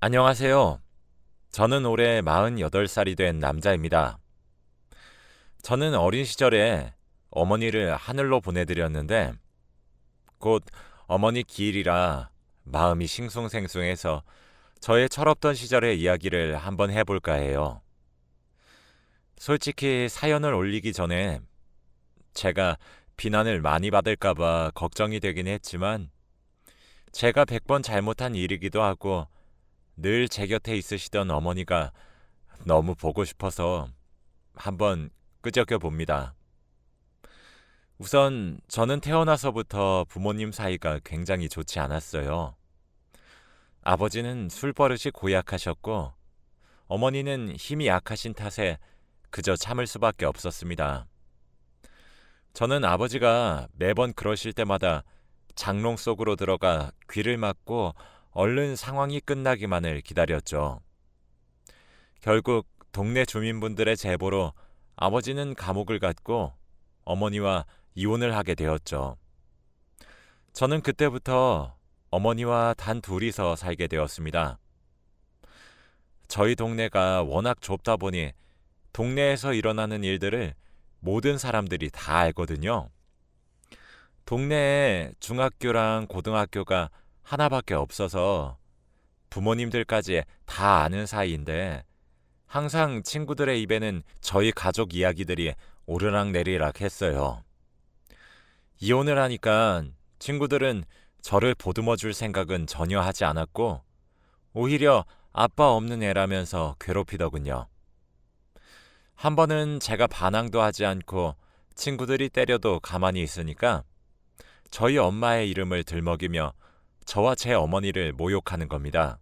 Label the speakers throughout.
Speaker 1: 안녕하세요. 저는 올해 48살이 된 남자입니다. 저는 어린 시절에 어머니를 하늘로 보내드렸는데 곧 어머니 기일이라 마음이 싱숭생숭해서 저의 철없던 시절의 이야기를 한번 해볼까 해요. 솔직히 사연을 올리기 전에 제가 비난을 많이 받을까봐 걱정이 되긴 했지만 제가 100번 잘못한 일이기도 하고 늘 제 곁에 있으시던 어머니가 너무 보고 싶어서 한번 끄적여 봅니다. 우선 저는 태어나서부터 부모님 사이가 굉장히 좋지 않았어요. 아버지는 술버릇이 고약하셨고 어머니는 힘이 약하신 탓에 그저 참을 수밖에 없었습니다. 저는 아버지가 매번 그러실 때마다 장롱 속으로 들어가 귀를 막고 얼른 상황이 끝나기만을 기다렸죠. 결국 동네 주민분들의 제보로 아버지는 감옥을 갔고 어머니와 이혼을 하게 되었죠. 저는 그때부터 어머니와 단 둘이서 살게 되었습니다. 저희 동네가 워낙 좁다 보니 동네에서 일어나는 일들을 모든 사람들이 다 알거든요. 동네에 중학교랑 고등학교가 하나밖에 없어서 부모님들까지 다 아는 사이인데 항상 친구들의 입에는 저희 가족 이야기들이 오르락내리락 했어요. 이혼을 하니까 친구들은 저를 보듬어 줄 생각은 전혀 하지 않았고 오히려 아빠 없는 애라면서 괴롭히더군요. 한 번은 제가 반항도 하지 않고 친구들이 때려도 가만히 있으니까 저희 엄마의 이름을 들먹이며 저와 제 어머니를 모욕하는 겁니다.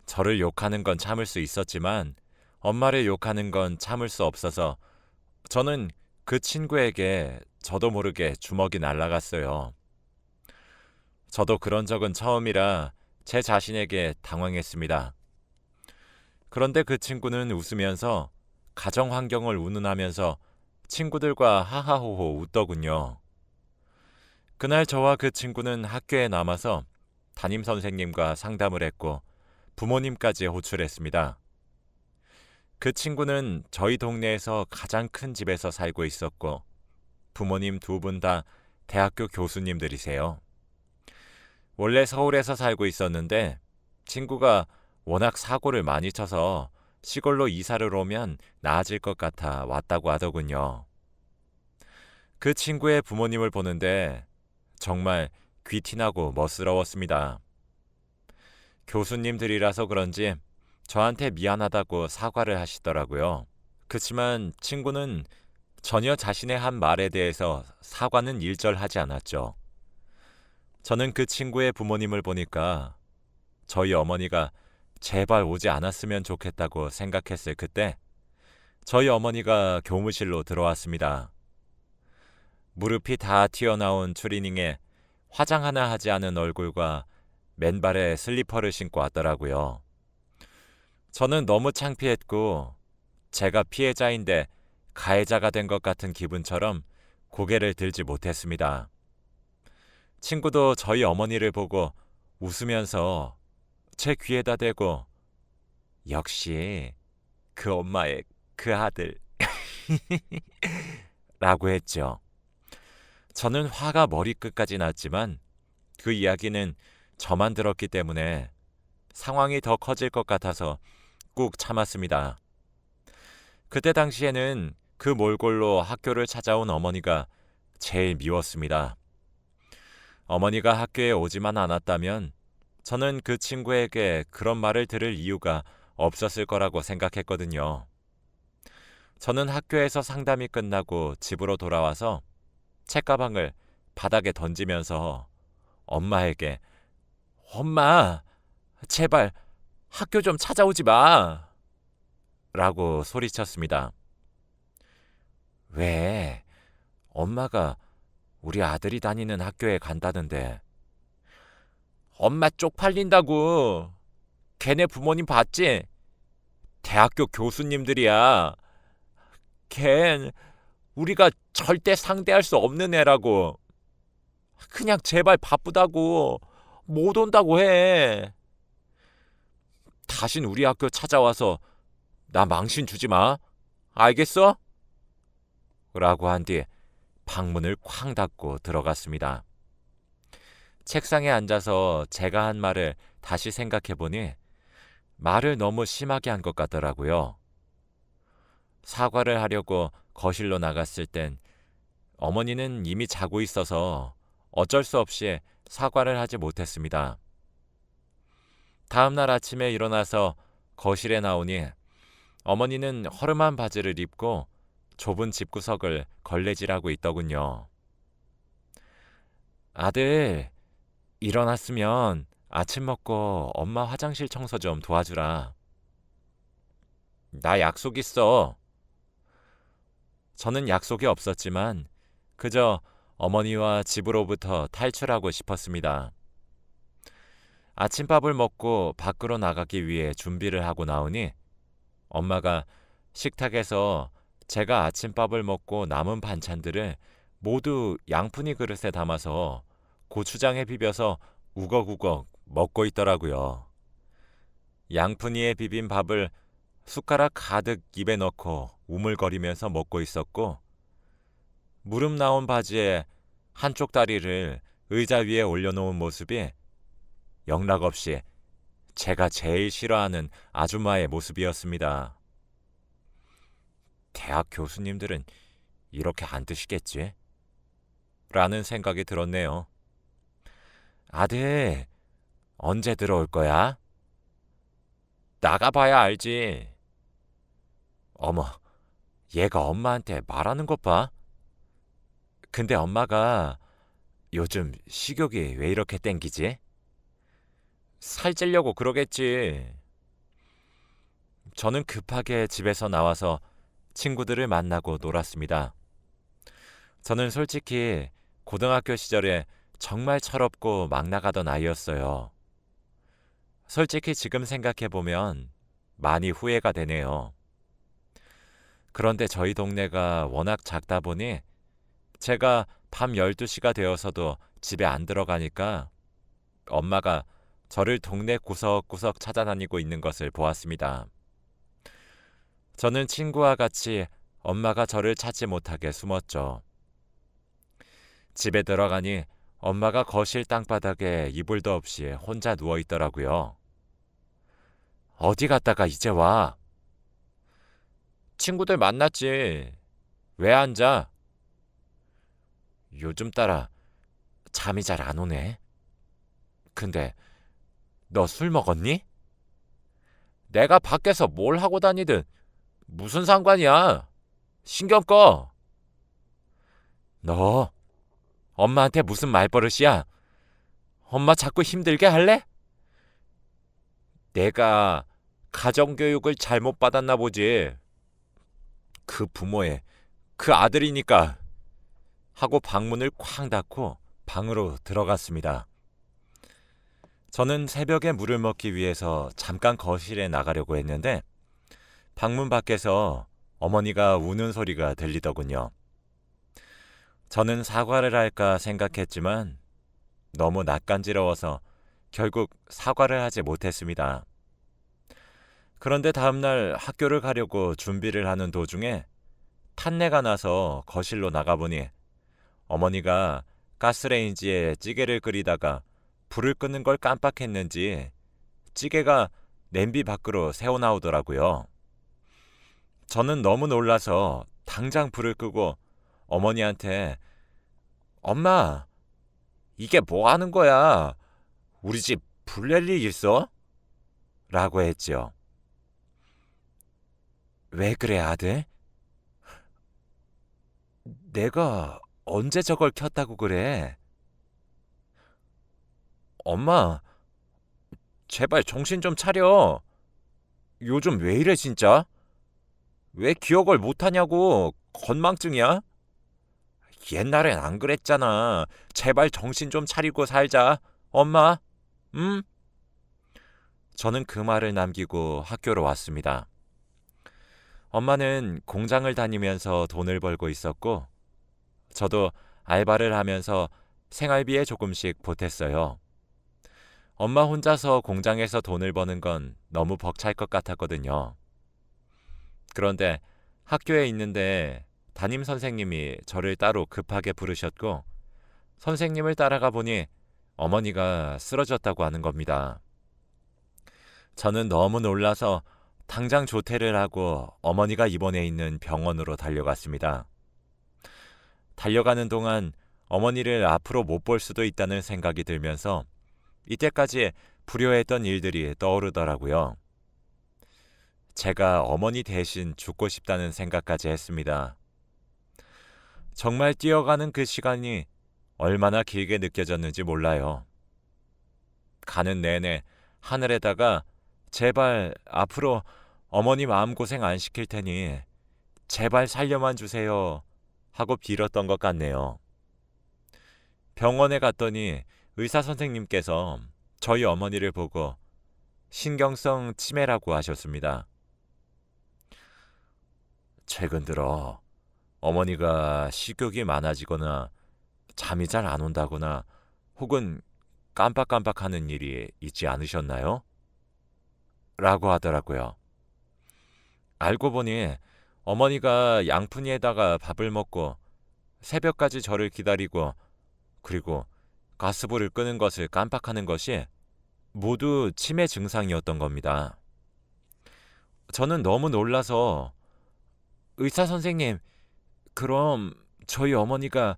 Speaker 1: 저를 욕하는 건 참을 수 있었지만 엄마를 욕하는 건 참을 수 없어서 저는 그 친구에게 저도 모르게 주먹이 날아갔어요. 저도 그런 적은 처음이라 제 자신에게 당황했습니다. 그런데 그 친구는 웃으면서 가정 환경을 운운하면서 친구들과 하하호호 웃더군요. 그날 저와 그 친구는 학교에 남아서 담임 선생님과 상담을 했고 부모님까지 호출했습니다. 그 친구는 저희 동네에서 가장 큰 집에서 살고 있었고 부모님 두 분 다 대학교 교수님들이세요. 원래 서울에서 살고 있었는데 친구가 워낙 사고를 많이 쳐서 시골로 이사를 오면 나아질 것 같아 왔다고 하더군요. 그 친구의 부모님을 보는데 정말 귀티나고 멋스러웠습니다. 교수님들이라서 그런지 저한테 미안하다고 사과를 하시더라고요. 그치만 친구는 전혀 자신의 한 말에 대해서 사과는 일절하지 않았죠. 저는 그 친구의 부모님을 보니까 저희 어머니가 제발 오지 않았으면 좋겠다고 생각했을 그때 저희 어머니가 교무실로 들어왔습니다. 무릎이 다 튀어나온 추리닝에 화장 하나 하지 않은 얼굴과 맨발에 슬리퍼를 신고 왔더라고요. 저는 너무 창피했고 제가 피해자인데 가해자가 된 것 같은 기분처럼 고개를 들지 못했습니다. 친구도 저희 어머니를 보고 웃으면서 제 귀에다 대고 역시 그 엄마의 그 아들 라고 했죠. 저는 화가 머리끝까지 났지만 그 이야기는 저만 들었기 때문에 상황이 더 커질 것 같아서 꾹 참았습니다. 그때 당시에는 그 몰골로 학교를 찾아온 어머니가 제일 미웠습니다. 어머니가 학교에 오지만 않았다면 저는 그 친구에게 그런 말을 들을 이유가 없었을 거라고 생각했거든요. 저는 학교에서 상담이 끝나고 집으로 돌아와서 책가방을 바닥에 던지면서 엄마에게 엄마, 제발 학교 좀 찾아오지 마! 라고 소리쳤습니다. 왜? 엄마가 우리 아들이 다니는 학교에 간다는데. 엄마 쪽팔린다고. 걔네 부모님 봤지? 대학교 교수님들이야. 걘 우리가 절대 상대할 수 없는 애라고. 그냥 제발 바쁘다고 못 온다고 해. 다신 우리 학교 찾아와서 나 망신 주지 마. 알겠어? 라고 한 뒤 방문을 쾅 닫고 들어갔습니다. 책상에 앉아서 제가 한 말을 다시 생각해 보니 말을 너무 심하게 한 것 같더라고요. 사과를 하려고 거실로 나갔을 땐 어머니는 이미 자고 있어서 어쩔 수 없이 사과를 하지 못했습니다. 다음 날 아침에 일어나서 거실에 나오니 어머니는 허름한 바지를 입고 좁은 집구석을 걸레질하고 있더군요. 아들, 일어났으면 아침 먹고 엄마 화장실 청소 좀 도와주라. 나 약속 있어. 저는 약속이 없었지만 그저 어머니와 집으로부터 탈출하고 싶었습니다. 아침밥을 먹고 밖으로 나가기 위해 준비를 하고 나오니 엄마가 식탁에서 제가 아침밥을 먹고 남은 반찬들을 모두 양푼이 그릇에 담아서 고추장에 비벼서 우걱우걱 먹고 있더라고요. 양푼이에 비빈 밥을 숟가락 가득 입에 넣고 우물거리면서 먹고 있었고, 무릎 나온 바지에 한쪽 다리를 의자 위에 올려놓은 모습이 영락없이 제가 제일 싫어하는 아줌마의 모습이었습니다. 대학 교수님들은 이렇게 안 드시겠지? 라는 생각이 들었네요. 아들, 언제 들어올 거야? 나가봐야 알지. 어머, 얘가 엄마한테 말하는 것 봐. 근데 엄마가 요즘 식욕이 왜 이렇게 땡기지? 살찌려고 그러겠지. 저는 급하게 집에서 나와서 친구들을 만나고 놀았습니다. 저는 솔직히 고등학교 시절에 정말 철없고 막 나가던 아이였어요. 솔직히 지금 생각해보면 많이 후회가 되네요. 그런데 저희 동네가 워낙 작다 보니 제가 밤 12시가 되어서도 집에 안 들어가니까 엄마가 저를 동네 구석구석 찾아다니고 있는 것을 보았습니다. 저는 친구와 같이 엄마가 저를 찾지 못하게 숨었죠. 집에 들어가니 엄마가 거실 땅바닥에 이불도 없이 혼자 누워 있더라고요. 어디 갔다가 이제 와? 친구들 만났지. 왜 앉아? 요즘 따라 잠이 잘 안 오네. 근데 너 술 먹었니? 내가 밖에서 뭘 하고 다니든 무슨 상관이야. 신경 꺼. 너 엄마한테 무슨 말버릇이야? 엄마 자꾸 힘들게 할래? 내가 가정교육을 잘못 받았나 보지. 그 부모의 그 아들이니까. 하고 방문을 쾅 닫고 방으로 들어갔습니다. 저는 새벽에 물을 먹기 위해서 잠깐 거실에 나가려고 했는데 방문 밖에서 어머니가 우는 소리가 들리더군요. 저는 사과를 할까 생각했지만 너무 낯간지러워서 결국 사과를 하지 못했습니다. 그런데 다음날 학교를 가려고 준비를 하는 도중에 탄내가 나서 거실로 나가보니 어머니가 가스레인지에 찌개를 끓이다가 불을 끄는 걸 깜빡했는지 찌개가 냄비 밖으로 새어나오더라고요. 저는 너무 놀라서 당장 불을 끄고 어머니한테 엄마, 이게 뭐 하는 거야? 우리 집 불 낼 일 있어? 라고 했죠. 왜 그래, 아들? 내가 언제 저걸 켰다고 그래? 엄마, 제발 정신 좀 차려. 요즘 왜 이래 진짜? 왜 기억을 못하냐고. 건망증이야? 옛날엔 안 그랬잖아. 제발 정신 좀 차리고 살자. 엄마, 응? 저는 그 말을 남기고 학교로 왔습니다. 엄마는 공장을 다니면서 돈을 벌고 있었고 저도 알바를 하면서 생활비에 조금씩 보탰어요. 엄마 혼자서 공장에서 돈을 버는 건 너무 벅찰 것 같았거든요. 그런데 학교에 있는데 담임 선생님이 저를 따로 급하게 부르셨고 선생님을 따라가 보니 어머니가 쓰러졌다고 하는 겁니다. 저는 너무 놀라서 당장 조퇴를 하고 어머니가 입원해 있는 병원으로 달려갔습니다. 달려가는 동안 어머니를 앞으로 못 볼 수도 있다는 생각이 들면서 이때까지 불효했던 일들이 떠오르더라고요. 제가 어머니 대신 죽고 싶다는 생각까지 했습니다. 정말 뛰어가는 그 시간이 얼마나 길게 느껴졌는지 몰라요. 가는 내내 하늘에다가 제발 앞으로 어머니 마음고생 안 시킬 테니 제발 살려만 주세요 하고 빌었던 것 같네요. 병원에 갔더니 의사 선생님께서 저희 어머니를 보고 신경성 치매라고 하셨습니다. 최근 들어 어머니가 식욕이 많아지거나 잠이 잘 안 온다거나 혹은 깜빡깜빡하는 일이 있지 않으셨나요? 라고 하더라고요. 알고 보니 어머니가 양푼이에다가 밥을 먹고 새벽까지 저를 기다리고 그리고 가스불을 끄는 것을 깜빡하는 것이 모두 치매 증상이었던 겁니다. 저는 너무 놀라서 의사 선생님, 그럼 저희 어머니가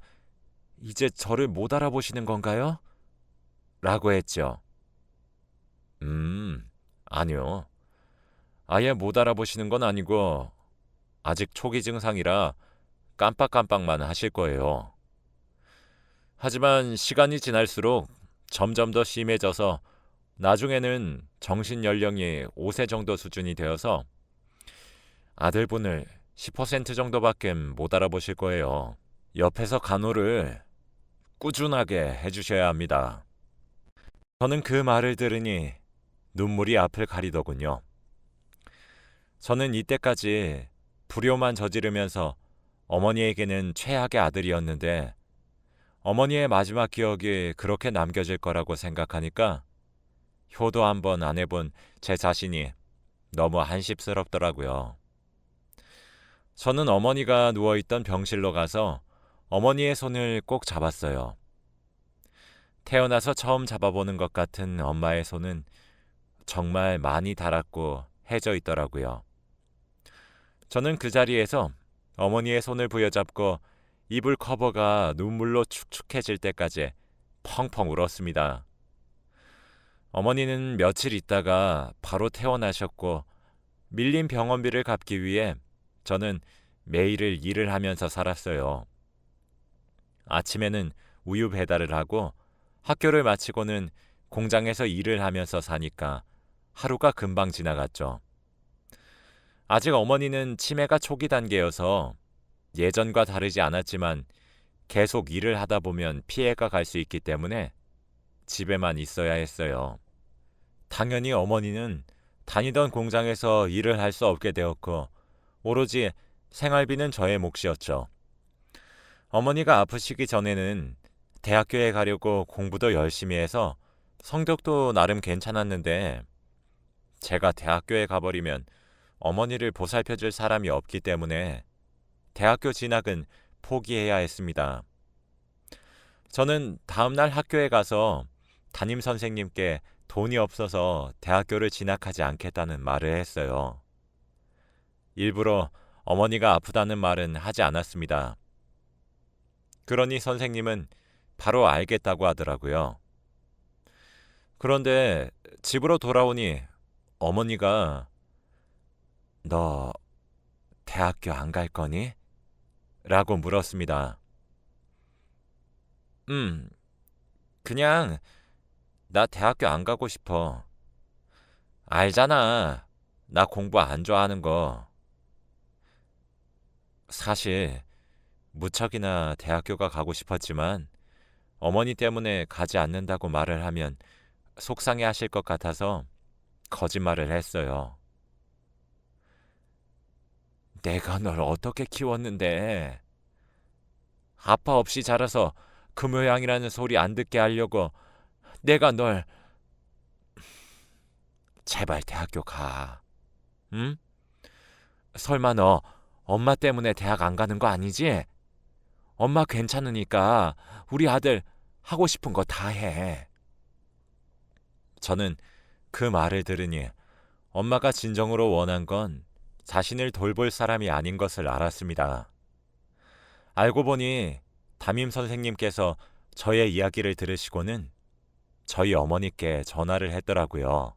Speaker 1: 이제 저를 못 알아보시는 건가요? 라고 했죠. 아니요. 아예 못 알아보시는 건 아니고 아직 초기 증상이라 깜빡깜빡만 하실 거예요. 하지만 시간이 지날수록 점점 더 심해져서 나중에는 정신 연령이 5세 정도 수준이 되어서 아들분을 10% 정도밖에 못 알아보실 거예요. 옆에서 간호를 꾸준하게 해주셔야 합니다. 저는 그 말을 들으니 눈물이 앞을 가리더군요. 저는 이때까지 불효만 저지르면서 어머니에게는 최악의 아들이었는데 어머니의 마지막 기억이 그렇게 남겨질 거라고 생각하니까 효도 한번 안 해본 제 자신이 너무 한심스럽더라고요. 저는 어머니가 누워있던 병실로 가서 어머니의 손을 꼭 잡았어요. 태어나서 처음 잡아보는 것 같은 엄마의 손은 정말 많이 닳았고 해져 있더라고요. 저는 그 자리에서 어머니의 손을 부여잡고 이불 커버가 눈물로 축축해질 때까지 펑펑 울었습니다. 어머니는 며칠 있다가 바로 퇴원하셨고 밀린 병원비를 갚기 위해 저는 매일을 일을 하면서 살았어요. 아침에는 우유 배달을 하고 학교를 마치고는 공장에서 일을 하면서 사니까 하루가 금방 지나갔죠. 아직 어머니는 치매가 초기 단계여서 예전과 다르지 않았지만 계속 일을 하다 보면 피해가 갈 수 있기 때문에 집에만 있어야 했어요. 당연히 어머니는 다니던 공장에서 일을 할 수 없게 되었고 오로지 생활비는 저의 몫이었죠. 어머니가 아프시기 전에는 대학교에 가려고 공부도 열심히 해서 성적도 나름 괜찮았는데 제가 대학교에 가버리면 어머니를 보살펴줄 사람이 없기 때문에 대학교 진학은 포기해야 했습니다. 저는 다음날 학교에 가서 담임 선생님께 돈이 없어서 대학교를 진학하지 않겠다는 말을 했어요. 일부러 어머니가 아프다는 말은 하지 않았습니다. 그러니 선생님은 바로 알겠다고 하더라고요. 그런데 집으로 돌아오니 어머니가 너 대학교 안 갈 거니? 라고 물었습니다. 그냥 나 대학교 안 가고 싶어. 알잖아. 나 공부 안 좋아하는 거. 사실 무척이나 대학교가 가고 싶었지만 어머니 때문에 가지 않는다고 말을 하면 속상해 하실 것 같아서 거짓말을 했어요. 내가 널 어떻게 키웠는데 아빠 없이 자라서 그 모양이라는 소리 안 듣게 하려고 내가 널 제발 대학교 가. 응? 설마 너 엄마 때문에 대학 안 가는 거 아니지? 엄마 괜찮으니까 우리 아들 하고 싶은 거 다 해. 저는 그 말을 들으니 엄마가 진정으로 원한 건 자신을 돌볼 사람이 아닌 것을 알았습니다. 알고 보니 담임 선생님께서 저의 이야기를 들으시고는 저희 어머니께 전화를 했더라고요.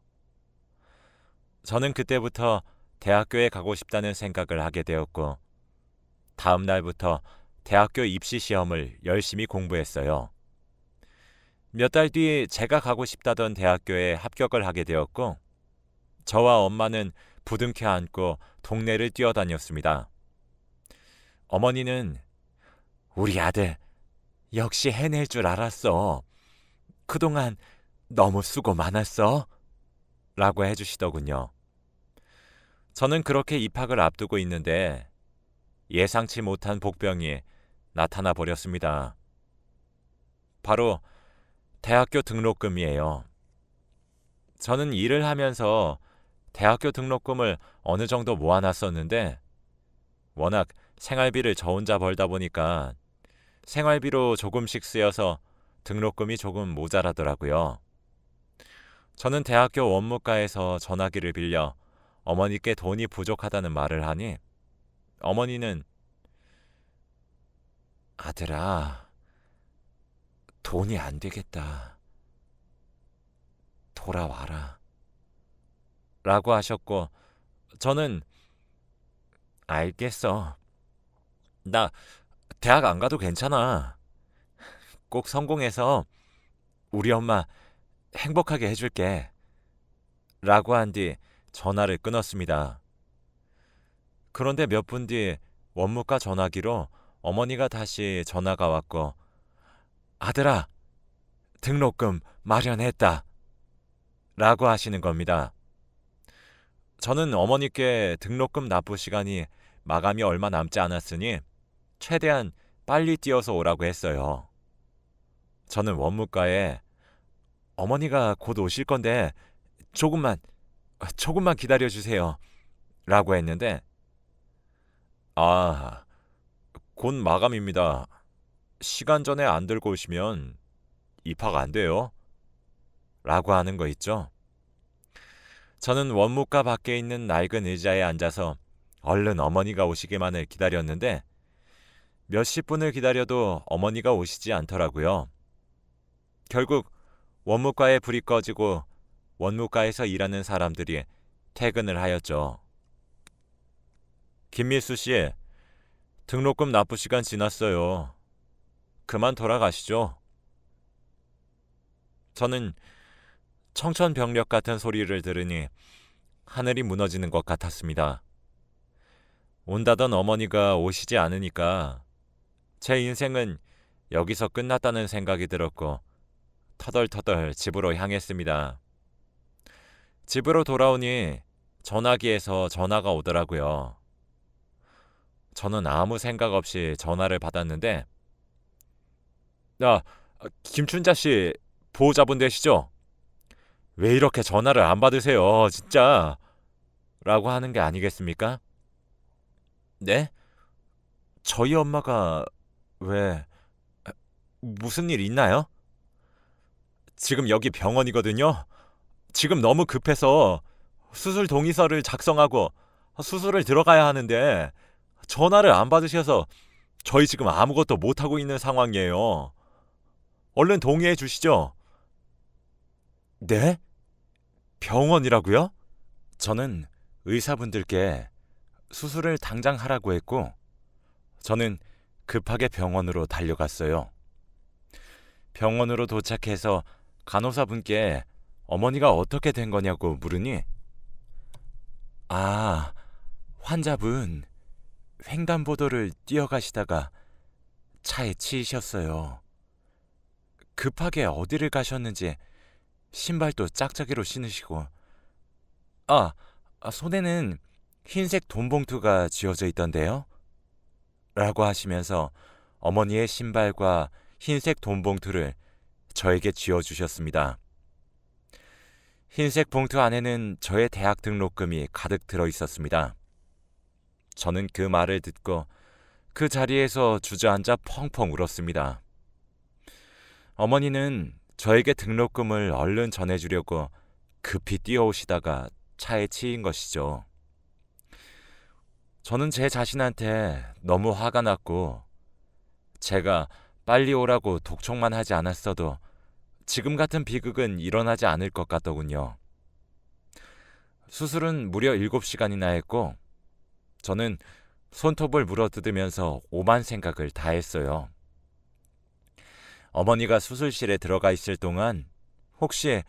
Speaker 1: 저는 그때부터 대학교에 가고 싶다는 생각을 하게 되었고, 다음 날부터 대학교 입시 시험을 열심히 공부했어요. 몇 달 뒤 제가 가고 싶다던 대학교에 합격을 하게 되었고, 저와 엄마는 부둥켜 안고 동네를 뛰어다녔습니다. 어머니는 우리 아들 역시 해낼 줄 알았어. 그동안 너무 수고 많았어. 라고 해주시더군요. 저는 그렇게 입학을 앞두고 있는데 예상치 못한 복병이 나타나 버렸습니다. 바로 대학교 등록금이에요. 저는 일을 하면서 대학교 등록금을 어느 정도 모아놨었는데 워낙 생활비를 저 혼자 벌다 보니까 생활비로 조금씩 쓰여서 등록금이 조금 모자라더라고요. 저는 대학교 원무과에서 전화기를 빌려 어머니께 돈이 부족하다는 말을 하니 어머니는 아들아, 돈이 안 되겠다. 돌아와라. 라고 하셨고 저는 알겠어. 나 대학 안 가도 괜찮아. 꼭 성공해서 우리 엄마 행복하게 해줄게. 라고 한 뒤 전화를 끊었습니다. 그런데 몇 분 뒤 원무과 전화기로 어머니가 다시 전화가 왔고 아들아, 등록금 마련했다. 라고 하시는 겁니다. 저는 어머니께 등록금 납부 시간이 마감이 얼마 남지 않았으니 최대한 빨리 뛰어서 오라고 했어요. 저는 원무과에 어머니가 곧 오실 건데 조금만 기다려주세요. 라고 했는데 아, 곧 마감입니다. 시간 전에 안 들고 오시면 입학 안 돼요. 라고 하는 거 있죠. 저는 원무과 밖에 있는 낡은 의자에 앉아서 얼른 어머니가 오시기만을 기다렸는데 몇십 분을 기다려도 어머니가 오시지 않더라고요. 결국 원무과에 불이 꺼지고 원무과에서 일하는 사람들이 퇴근을 하였죠. 김미수 씨, 등록금 납부 시간 지났어요. 그만 돌아가시죠. 저는 청천벽력 같은 소리를 들으니 하늘이 무너지는 것 같았습니다. 온다던 어머니가 오시지 않으니까 제 인생은 여기서 끝났다는 생각이 들었고 터덜터덜 집으로 향했습니다. 집으로 돌아오니 전화기에서 전화가 오더라고요. 저는 아무 생각 없이 전화를 받았는데 야, 김춘자 씨 보호자분 되시죠? 왜 이렇게 전화를 안 받으세요, 진짜? 라고 하는 게 아니겠습니까? 네? 저희 엄마가 왜 무슨 일 있나요? 지금 여기 병원이거든요. 지금 너무 급해서 수술 동의서를 작성하고 수술을 들어가야 하는데 전화를 안 받으셔서 저희 지금 아무것도 못하고 있는 상황이에요. 얼른 동의해 주시죠. 네? 병원이라고요? 저는 의사분들께 수술을 당장 하라고 했고 저는 급하게 병원으로 달려갔어요. 병원으로 도착해서 간호사분께 어머니가 어떻게 된 거냐고 물으니 아, 환자분 횡단보도를 뛰어가시다가 차에 치이셨어요. 급하게 어디를 가셨는지 신발도 짝짝이로 신으시고 손에는 흰색 돈봉투가 쥐어져 있던데요? 라고 하시면서 어머니의 신발과 흰색 돈봉투를 저에게 쥐어주셨습니다. 흰색 봉투 안에는 저의 대학 등록금이 가득 들어 있었습니다. 저는 그 말을 듣고 그 자리에서 주저앉아 펑펑 울었습니다. 어머니는 저에게 등록금을 얼른 전해주려고 급히 뛰어오시다가 차에 치인 것이죠. 저는 제 자신한테 너무 화가 났고, 제가 빨리 오라고 독촉만 하지 않았어도 지금 같은 비극은 일어나지 않을 것 같더군요. 수술은 무려 7시간이나 했고, 저는 손톱을 물어뜯으면서 오만 생각을 다 했어요. 어머니가 수술실에 들어가 있을 동안 혹시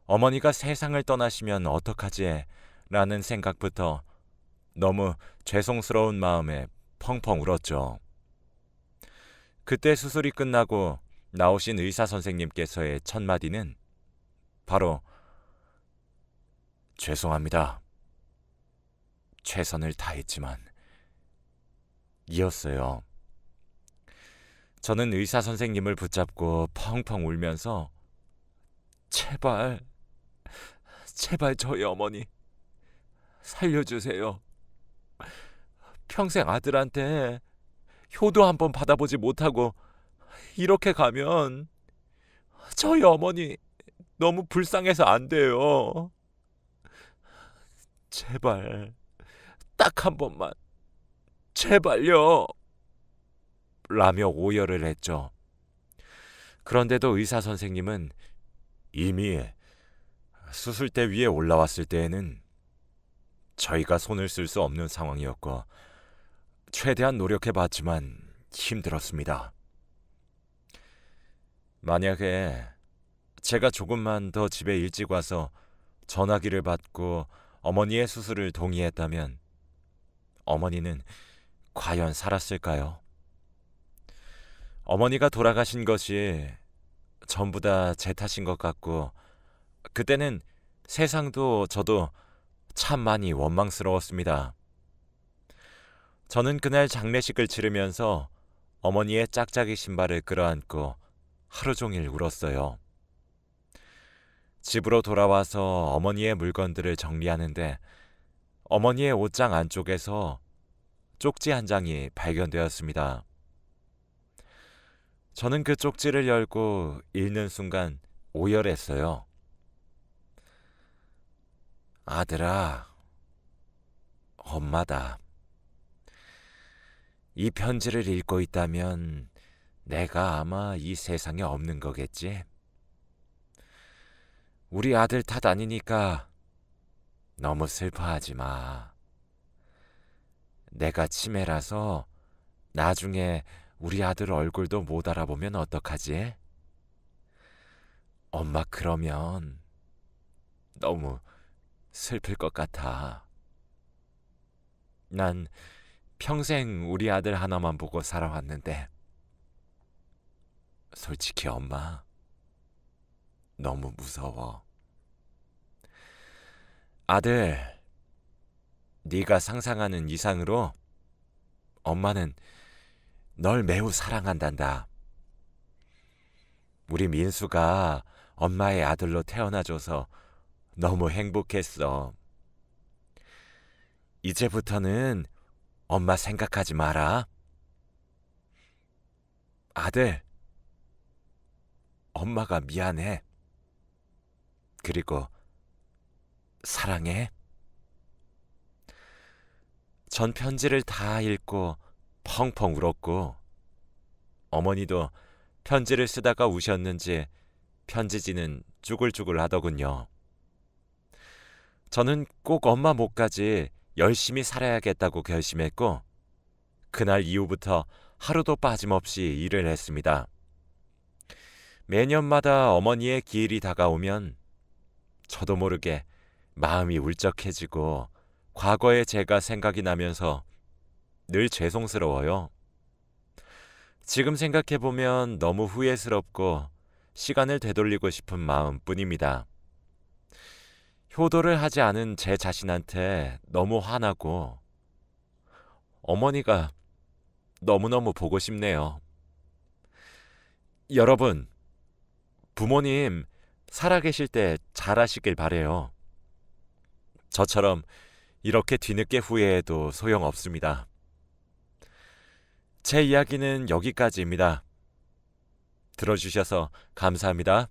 Speaker 1: 어머니가 세상을 떠나시면 어떡하지? 라는 생각부터 너무 죄송스러운 마음에 펑펑 울었죠. 그때 수술이 끝나고 나오신 의사 선생님께서의 첫 마디는 바로 죄송합니다. 최선을 다했지만 이었어요. 저는 의사 선생님을 붙잡고 펑펑 울면서 제발 저희 어머니 살려주세요. 평생 아들한테 효도 한번 받아보지 못하고 이렇게 가면 저희 어머니 너무 불쌍해서 안 돼요. 제발 딱 한 번만 제발요. 라며 오열을 했죠. 그런데도 의사 선생님은 이미 수술대 위에 올라왔을 때에는 저희가 손을 쓸 수 없는 상황이었고 최대한 노력해봤지만 힘들었습니다. 만약에 제가 조금만 더 집에 일찍 와서 전화기를 받고 어머니의 수술을 동의했다면 어머니는 과연 살았을까요? 어머니가 돌아가신 것이 전부 다 제 탓인 것 같고 그때는 세상도 저도 참 많이 원망스러웠습니다. 저는 그날 장례식을 치르면서 어머니의 짝짝이 신발을 끌어안고 하루 종일 울었어요. 집으로 돌아와서 어머니의 물건들을 정리하는데 어머니의 옷장 안쪽에서 쪽지 한 장이 발견되었습니다. 저는 그 쪽지를 열고 읽는 순간 오열했어요. 아들아, 엄마다. 이 편지를 읽고 있다면 내가 아마 이 세상에 없는 거겠지? 우리 아들 탓 아니니까 너무 슬퍼하지 마. 내가 치매라서 나중에 우리 아들 얼굴도 못 알아보면 어떡하지? 엄마 그러면 너무 슬플 것 같아. 난 평생 우리 아들 하나만 보고 살아왔는데 솔직히 엄마 너무 무서워. 아들, 네가 상상하는 이상으로 엄마는 널 매우 사랑한단다. 우리 민수가 엄마의 아들로 태어나줘서 너무 행복했어. 이제부터는 엄마 생각하지 마라. 아들, 엄마가 미안해. 그리고 사랑해. 전 편지를 다 읽고 펑펑 울었고 어머니도 편지를 쓰다가 우셨는지 편지지는 쭈글쭈글 하더군요. 저는 꼭 엄마 몫까지 열심히 살아야겠다고 결심했고 그날 이후부터 하루도 빠짐없이 일을 했습니다. 매년마다 어머니의 기일이 다가오면 저도 모르게 마음이 울적해지고 과거의 제가 생각이 나면서 늘 죄송스러워요. 지금 생각해보면 너무 후회스럽고 시간을 되돌리고 싶은 마음뿐입니다. 효도를 하지 않은 제 자신한테 너무 화나고 어머니가 너무너무 보고 싶네요. 여러분, 부모님 살아계실 때 잘하시길 바래요. 저처럼 이렇게 뒤늦게 후회해도 소용없습니다. 제 이야기는 여기까지입니다. 들어주셔서 감사합니다.